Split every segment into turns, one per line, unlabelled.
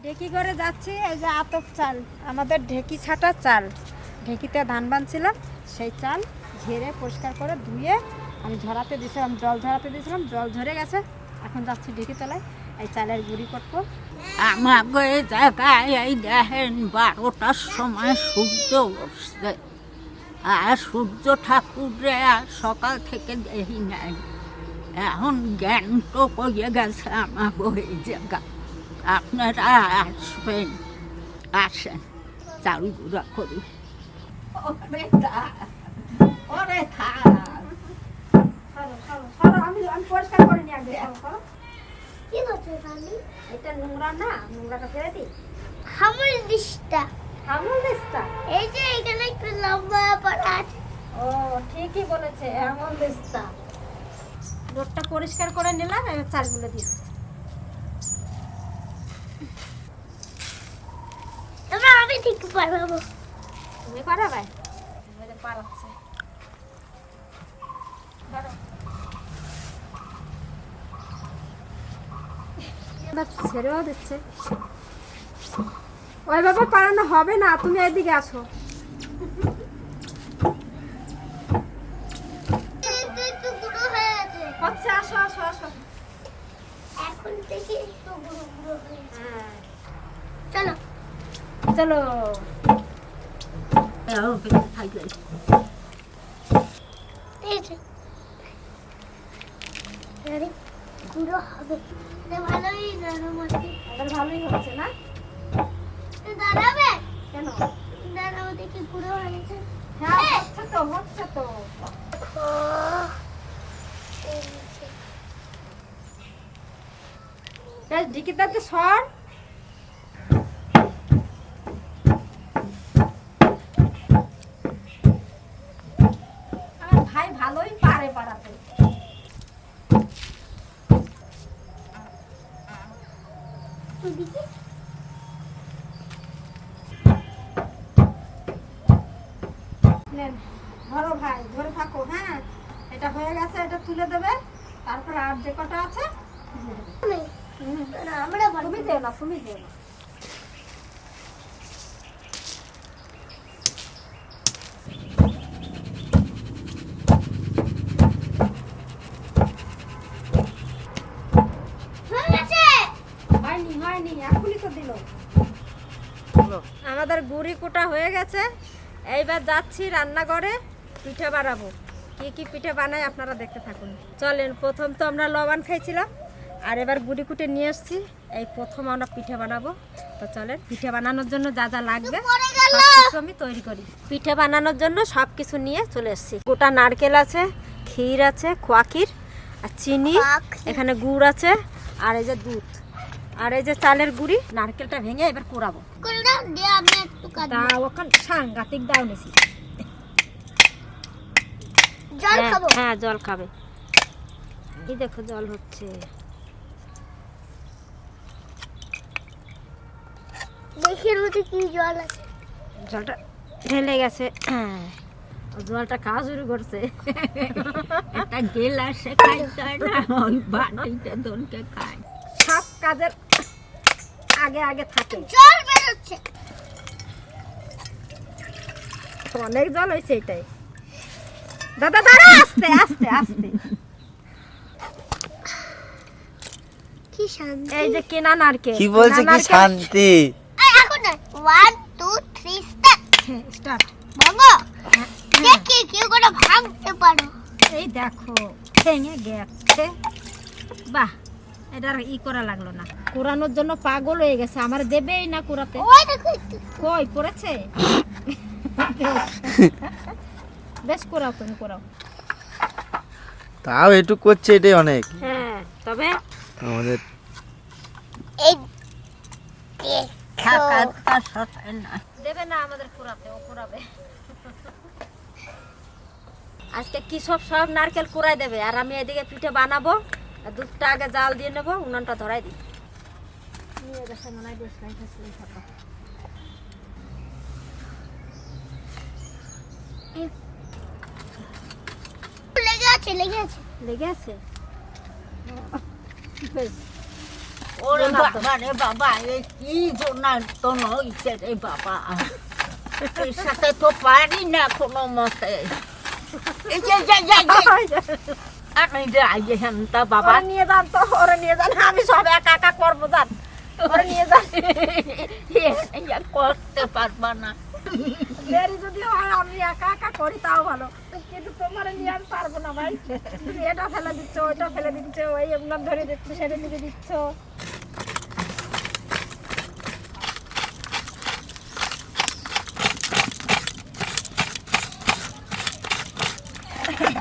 ঢেকি করে যাচ্ছি। এই যে আতপ চাল, আমাদের ঢেকি ছাটা চাল, ঢেকিতে ধান বানছিল, সেই চাল ঝেড়ে পরিষ্কার করে ধুয়ে আমি ঝরাতে দিয়েছিলাম, জল ঝরাতে দিয়েছিলাম, জল ঝরে গেছে। এখন যাচ্ছি ঢেকি তলায় এই চালের গুঁড়ি করবো।
আমাকে এই জায়গায় এই দেখেন 12টার সময় সূর্য উঠছে, আর সূর্য ঠাকুরে আর সকাল থেকে দেখি নাই। এখন জ্ঞান তো পড়ে গেছে আমাকে এই জায়গা। আপনারা আসবেন, আসেন, চাল গুঁড়া করি। ওরে থাক,
আমি পরিষ্কার করে নিয়ে আসবো।
কি করছো রানী?
এটা নোংরা না, নোংরাটা ফেলে দিই।
হামল দিশটা,
হামল দিস্তা,
এই যে এখানে একটু লম্বা পড়া আছে।
ও ঠিকই বলেছে, হামল দিস্তা। রোডটা পরিষ্কার করে নিলাম, এবার চালগুলো দিয়ে দিচ্ছি।
এবার আমি ঠিক পারবো।
তুমি পারাবে? পারাচ্ছে। ছেড়েও দিচ্ছে। ওইভাবে পারানো হবে না, তুমি এদিকে আসো।
একটু গুঁড়ো হয়ে গেছে।
আচ্ছা, আসো আসো আসো।
এখন থেকে একটু গুঁড়ো গুঁড়ো হয়েছে।
হ্যাঁ,
চলো
চলো।
এই যে আরে গুঁড়ো হবে, ভালোই নরম আছে।
এবার ভালোই হচ্ছে না?
দাঁড়াবে
কেন?
দাঁড়াও দেখি গুঁড়ো হয়েছে।
হ্যাঁ, হচ্ছে তো, হচ্ছে তো। বেশ, ঢিকিটাতে সর। আমার ভাই ভালোই পারে পারাতে।
ওদিকে
নেন, ধরো ভাই, ধরে থাকো। হ্যাঁ, এটা হয়ে গেছে, এটা তুলে দেবে। তারপরে আর যে কটা আছে দিয়ে দেবে।
না, আমরা
তুমি যেও না, তুমি যেও না।
হয়ে গেছে।
হয়নি হয়নি, এখনই তো দিল। আমাদের গুড়ি কোটা হয়ে গেছে। এইবার যাচ্ছি রান্নাঘরে, পিঠে বানাবো। কি কি পিঠে বানাই আপনারা দেখতে থাকুন। চলেন, প্রথম তো আমরা লবণ খাইছিলাম, আর এবার গুড়ি কুটে নিয়ে এসছি। এই প্রথম আমরা পিঠে বানাবো। তো চলেন, পিঠে বানানোর জন্য যা যা লাগবে সবকিছু আমি তৈরি করি। পিঠে বানানোর জন্য সব কিছু নিয়ে চলে এসছি। গোটা নারকেল আছে, ক্ষীর আছে, খোয়া ক্ষীর, আর চিনি, এখানে গুড় আছে, আর এই যে দুধ, আর এই যে চালের গুঁড়ি। নারকেলটা ভেঙে এবার কোরাবো।
করে দাও, দিয়ে আমি একটু কাটবো।
তা ওখানে সাংঘাতিক দাও নিছি।
জল খাবো।
হ্যাঁ, জল খাবে। এই দেখো জল হচ্ছে।
দেখি এর মধ্যে কি জল আছে।
জলটা ঢেলে গেছে। জলটা খাওয়া শুরু করছে।
একটা গেলাসে খাইতে হয় না, ওই বাটিতে দনকে খায়।
সব কাজের আগে আগে থাকে।
জল বেরোচ্ছে।
অনেক জল হয়েছে এটাই। দাদা দাঁড়া, আস্তে আস্তে আস্তে।
কি শান্তি।
এই যে কেনা নারকেল।
কি বলছে, কি শান্তি।
এই এখন না 1 2 3 স্টার্ট।
স্টার্ট।
ভাঙো। দেখি কেউ করে ভাঙতে পারো।
এই দেখো ভেঙে গেছে। বাহ, এটা ই করা লাগলো না। কোরানোর জন্য পাগল হয়ে গেছে, আমার দেবেই না কোরাতে।
ওই দেখো একটু।
কই পড়েছে? বেশ, কোরাও, তুমি কোরাও।
তাও একটু করছে, এটাই অনেক।
হ্যাঁ, তবে
আমাদের
এই
থাকার সাথে না।
দেবে না আমাদের কোরাতে, ও কোরাবে। আজকে কি সব সব নারকেল কোরাই দেবে, আর আমি এদিকে পিঠে বানাবো। আর দুধটা আগে জাল দিয়ে নেবো, উনানটা ধরাই দিই। নিয়ে গেছে মনে হয়, বেশ লাইটেছিল ফাঁকা।
লেগে আছে লেগে আছে।
লেগে আছে? বেশ,
ওরে বাবা রে বাবা, এই কি জনার্দন হইছে রে বাবা, এর সাথে তো পারি না কোনো মতে। এই যে আমি যাই হেনটা বাবা,
ওরে নিয়ে যান তো, ওরে নিয়ে যান, আমি সব একা একা করবো, যান ওরে নিয়ে যান।
করতে পারবা না।
দেরি যদি হয় আমি একা একা করি তাও ভালো, কিন্তু তোমার নিয়ে আমি পারবো না ভাই। তুমি এটা ফেলে দিচ্ছ, ওইটা ফেলে দিচ্ছ, ওই এমন ধরে দিচ্ছ, সেটা দিকে দিচ্ছ।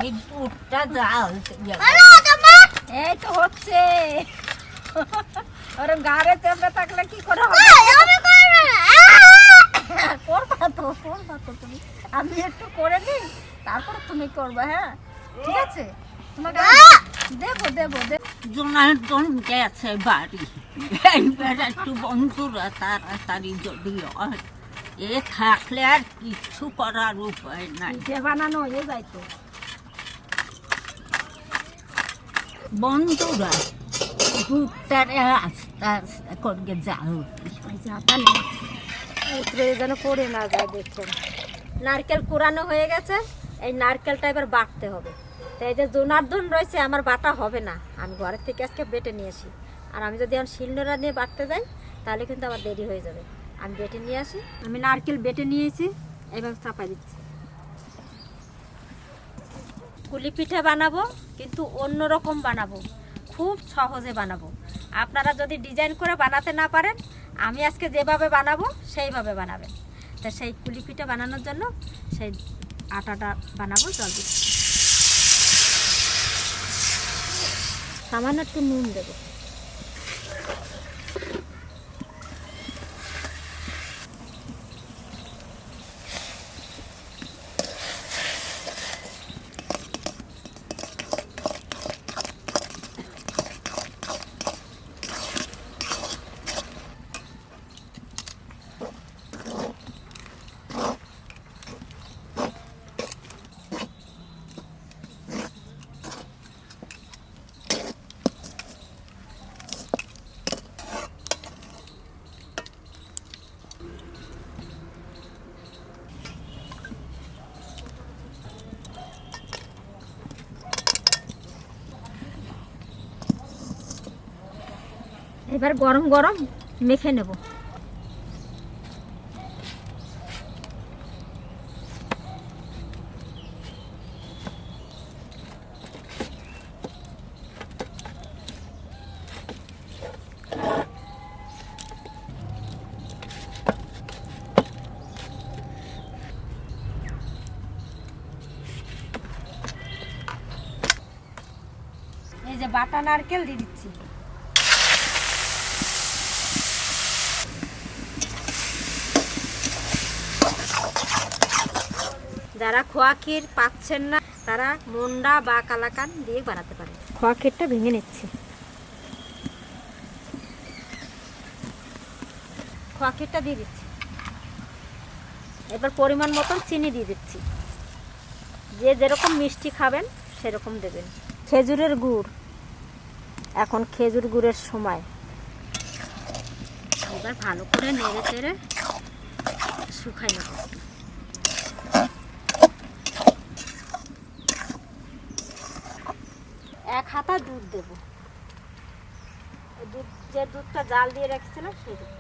এই দুধটা জাল
এই তো হচ্ছে। ওর গাড়ে চেপে থাকলে কি করে হবে? করবা তো, করবা তো তুমি। আমি একটু করে নিই, তারপরে তুমি করবে। হ্যাঁ ঠিক আছে, তোমাকে দেবো দেবো দেবো।
জনার্দন গেছে বাড়ি, এইবার একটু বন্ধুরা তাড়াতাড়ি যদি হয়, এ থাকলে আর কিচ্ছু করার উপায় নাই।
পিঠে বানানো হয়ে যায় তো।
বন্ধুরা দুধটারে আস্তে আস্তে করে জাল
উতরে যেন পড়ে না যায় দেখুন। নারকেল কুড়ানো হয়ে গেছে, এই নারকেলটা এবার বাটতে হবে। তো এই যে জনার্দন রয়েছে, আমার বাটা হবে না, আমি ঘরের থেকে আজকে বেটে নিয়ে আসি। আর আমি যদি এখন শিলনোড়া নিয়ে বাটতে যাই তাহলে কিন্তু আমার দেরি হয়ে যাবে। আমি বেটে নিয়ে আসি। আমি নারকেল বেটে নিয়েছি, এবার চাপা দিচ্ছি। পুলি পিঠা বানাবো, কিন্তু অন্যরকম বানাবো, খুব সহজে বানাবো। আপনারা যদি ডিজাইন করে বানাতে না পারেন, আমি আজকে যেভাবে বানাবো সেইভাবে বানাবেন। তা সেই পুলি পিঠা বানানোর জন্য সেই আটাটা বানাবো। জল দিচ্ছি, সামান্য একটু নুন দেবো। এবার গরম গরম মেখে নেব। এই যে বাটা নারকেল দিয়ে দিচ্ছি। যারা খোয়া ক্ষীর পাচ্ছেন না, তারা মন্ডা বা কালাকান দিয়ে বানাতে পারে। খোয়া ক্ষীরটা ভেঙে নিচ্ছি। খোয়া ক্ষীরটা দিয়ে দিচ্ছি। এবার পরিমাণ মতন চিনি দিয়ে দিচ্ছি। যে যেরকম মিষ্টি খাবেন সেরকম দেবেন। খেজুরের গুড়, এখন খেজুর গুড়ের সময়। এবার ভালো করে নেড়ে চেড়ে শুকাই নেব। এক হাতা দুধ দেবো। দুধ, যে দুধটা জাল দিয়ে রেখেছিলাম সেই দুধ।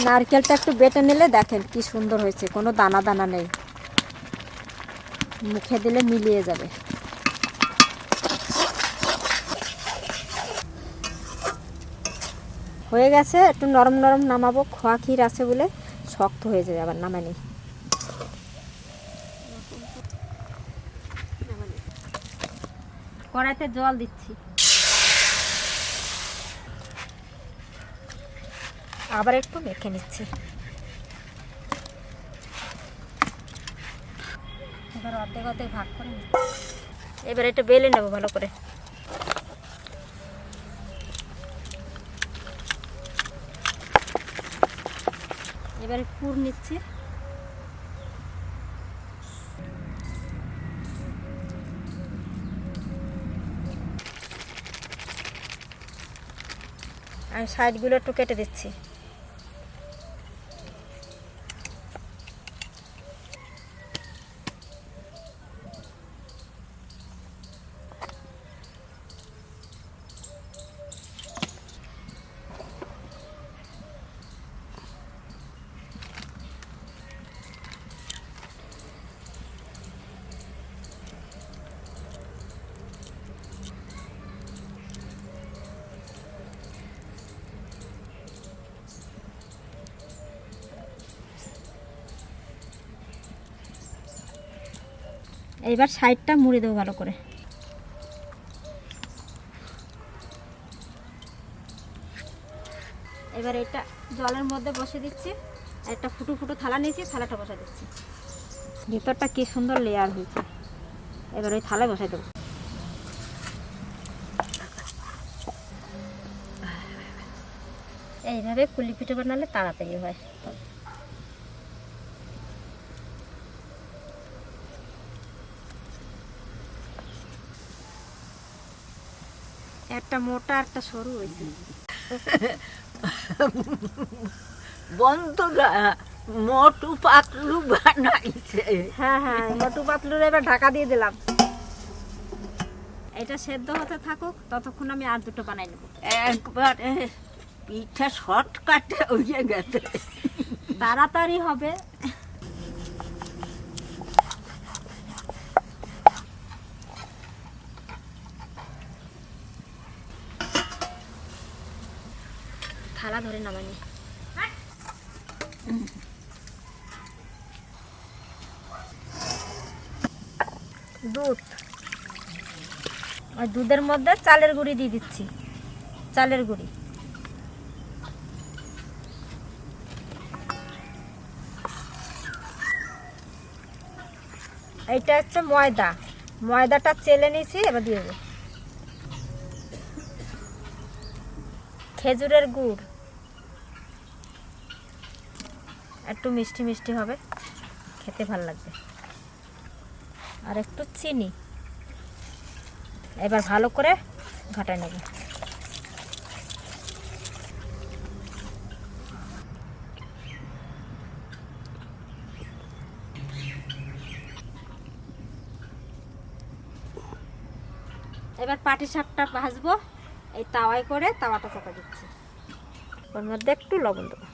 নারকেলটা একটু বেটে নিলে দেখেন কি সুন্দর হয়েছে, কোনো দানা দানা নেই, মুখে দিলে মিলিয়ে যাবে। হয়ে গেছে, একটু নরম নরম নামাবো। খোয়া ক্ষীর আছে বলে শক্ত হয়ে যাবে, আবার নামানি। কড়াইতে জল দিচ্ছি, আবার একটু মেখে নিচ্ছি। এবার অর্ধেক অর্ধেক ভাগ করে নিচ্ছি। এবার এটা বেলে নেবো ভালো করে। এবারে পুর নিচ্ছি। আর সাইডগুলো একটু কেটে দিচ্ছি। এইবার সাইডটা মুড়ে দেবো ভালো করে। এবার এটা জলের মধ্যে বসে দিচ্ছি। একটা ফুটো ফুটো থালা নিয়েছি, থালাটা বসে দিচ্ছি। ভিতরটা কি সুন্দর লেয়ার হয়েছে। এবার ওই থালায় বসাই দেবো। এইভাবে পুলি পিঠে বানালে তাড়াতাড়ি হয়। একটা মোটা একটা সরু হয়েছে।
বন্ধুরা মোটু পাতলু বানাইছে।
হ্যাঁ হ্যাঁ, মোটু পাতলুর এবার ঢাকা দিয়ে দিলাম। এটা সেদ্ধ হতে থাকুক, ততক্ষণ আমি আর দুটো বানাই নেব।
একবারে পিঠা শর্টকাটে হয়ে গেছে,
তাড়াতাড়ি হবে। থালা ধরে নামানি। দুধ, ওই দুধের মধ্যে চালের গুঁড়ি দিয়ে দিচ্ছি। চালের গুঁড়ি, এইটা হচ্ছে ময়দা। ময়দাটা চেলে নিয়েছি, এবার দিয়ে দেবো। খেজুরের গুড়, একটু মিষ্টি মিষ্টি হবে, খেতে ভালো লাগবে। আর একটু চিনি। এবার ভালো করে ঘাটায় নেব। এবার পাটিসাপটা ভাজবো। এই তাওয়ায় করে তাওয়াটা চাপা দিচ্ছি। ওর মধ্যে একটু লবণ দেবো।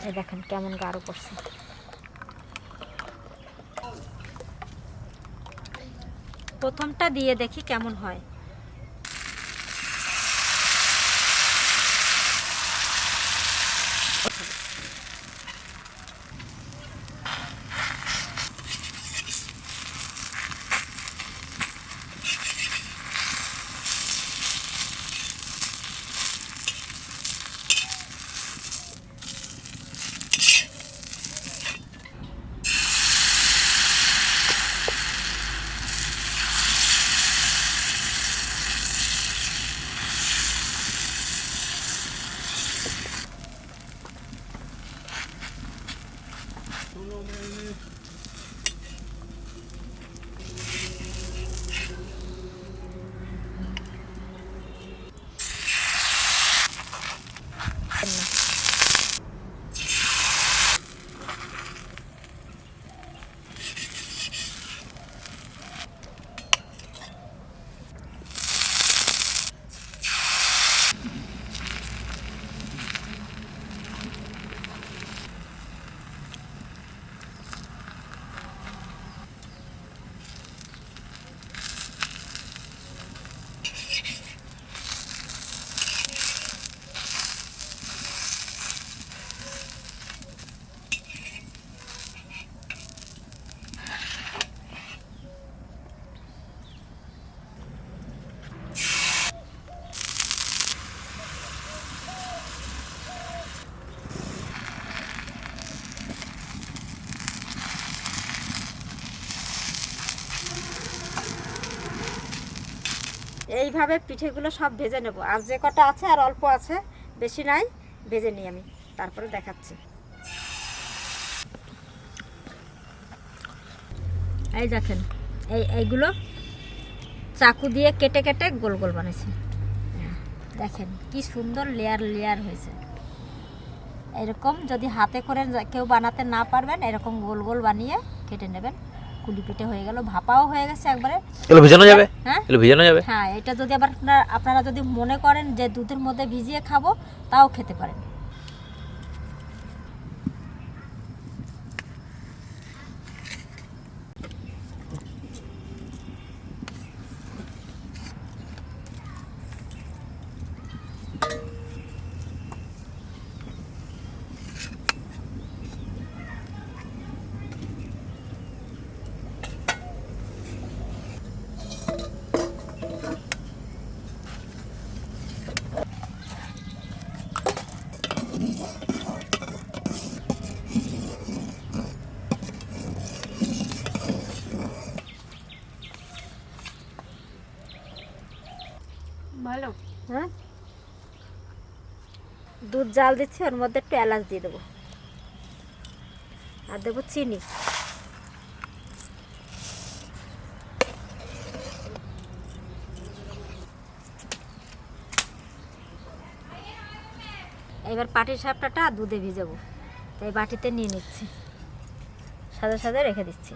এই দেখেন কেমন গাঢ় করছে। প্রথমটা দিয়ে দেখি কেমন হয়। এইভাবে পিঠেগুলো সব ভেজে নেব। আর যে কটা আছে আর অল্প আছে, বেশি নাই, ভেজে নিই আমি, তারপরে দেখাচ্ছি। এই দেখেন, এইগুলো চাকু দিয়ে কেটে কেটে গোল গোল বানিয়েছি। দেখেন কি সুন্দর লেয়ার লেয়ার হয়েছে। এরকম যদি হাতে করে কেউ বানাতে না পারবেন, এরকম গোল গোল বানিয়ে কেটে নেবেন। কুলি পিঠে হয়ে গেল, ভাপাও হয়ে গেছে একবারে।
এগুলো ভিজানো যাবে?
হ্যাঁ,
এগুলো ভিজানো যাবে?
হ্যাঁ, এটা যদি আবার আপনারা যদি মনে করেন যে দুধের মধ্যে ভিজিয়ে খাবো, তাও খেতে পারেন।
ভালো।
হ্যাঁ, দুধ জাল দিচ্ছি, ওর মধ্যে একটু এলাচ দিয়ে দেবো, আর দেবো চিনি। এবার পাটিসাপটাটা দুধে ভিজাবো, তাই বাটিতে নিয়ে নিচ্ছি, সাদা সাদা রেখে দিচ্ছি।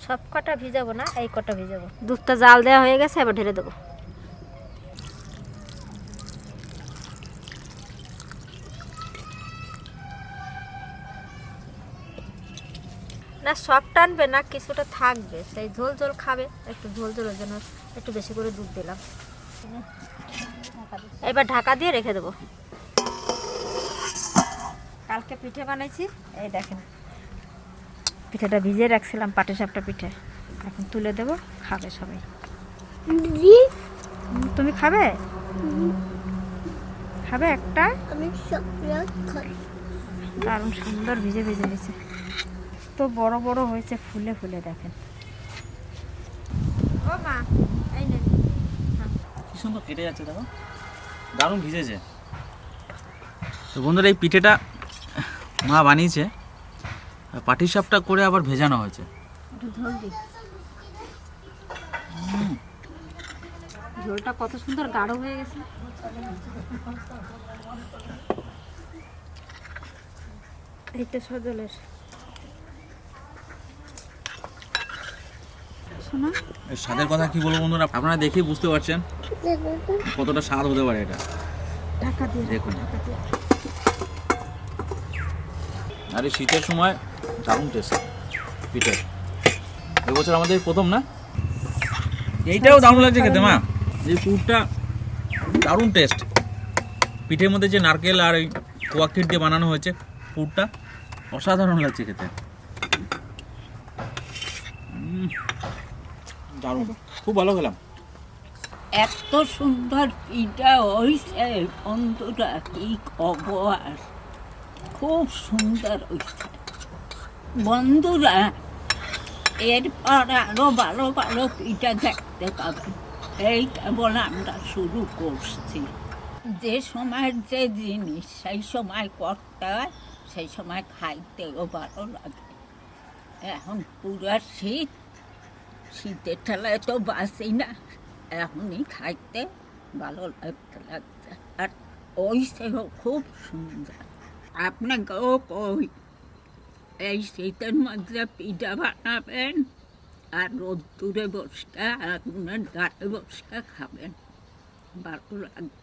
সব কটা ভিজাবো না, এই কটা ভিজাবো। দুধটা জাল দেওয়া হয়ে গেছে, এবার ঢেলে দেবো। না, সব টানবে না, কিছুটা থাকবে, তাই ঝোল ঝোল খাবে, একটু ঝোল ঝোলের জন্য একটু বেশি করে দুধ দিলাম। এবার ঢাকা দিয়ে রেখে দেবো। কালকে পিঠে বানাইছি, এই দেখেন পিঠেটা ভিজিয়ে রাখছিলাম, পাটিসাপটা পিঠে, এখন তুলে দেবো, খাবে সবাই।
দিদি,
তুমি খাবে? খাবে একটা?
আমি সবটা খাই।
দারুণ সুন্দর ভিজে ভিজে হয়েছে, তো বড় বড় হয়েছে, ফুলে ফুলে দেখেন। ও মা, এই নেন।
কি সুন্দর কেটে যাচ্ছে, দেখো দারুণ ভিজেছে। তো বন্ধুরা, এই পিঠেটা মা বানিয়েছে, পাটিসাপটা করে আবার ভেজানো হয়েছে।
একটু ঝোল দিই। ঝোলটা কত সুন্দর গাঢ় হয়ে গেছে। এইটা সজলের শোনা।
এর স্বাদের কথা কি বলবো বন্ধুরা, আপনারা দেখেই বুঝতে পারছেন কতটা স্বাদ হতে পারে এটা।
ঢাকা দিয়ে
দেখুন।
ঢাকা দিয়ে।
আর এই শীতের সময় দারুণ টেস্ট পিঠে। এবছর আমাদের প্রথম না, এইটাও দারুণ লাগছে খেতে মা। এই পুরটা দারুণ টেস্ট। পিঠের মধ্যে যে নারকেল আর এই কোয়াক্ষীর দিয়ে বানানো হয়েছে পুরটা, অসাধারণ লাগছে খেতে। দারুণ, খুব ভালো খেলাম।
এত সুন্দর পিঠা হয়েছে বন্ধুরা, কি খবর, খুব সুন্দর হয়েছে বন্ধুরা। এরপর আরো ভালো ভালো পিঠা দেখতে পাবেন। এই কেবল আমরা শুরু করছি। যে সময়ের যে জিনিস সেই সময় করতে হয়, সেই সময় খাইতেও ভালো লাগে। এখন পুরো শীত, শীতের ঠেলায় তো বাঁচি না, এখনই খাইতে ভালো লাগতে লাগছে। আর ওই সেও খুব সুন্দর। আপনাকেও কই, এই শীতের মধ্যে পিঠা বানাবেন আর রোদ্দুরে বসে আগুনের গায়ে বসে খাবেন, ভালো লাগবে।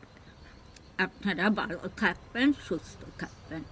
আপনারা ভালো থাকবেন, সুস্থ থাকবেন।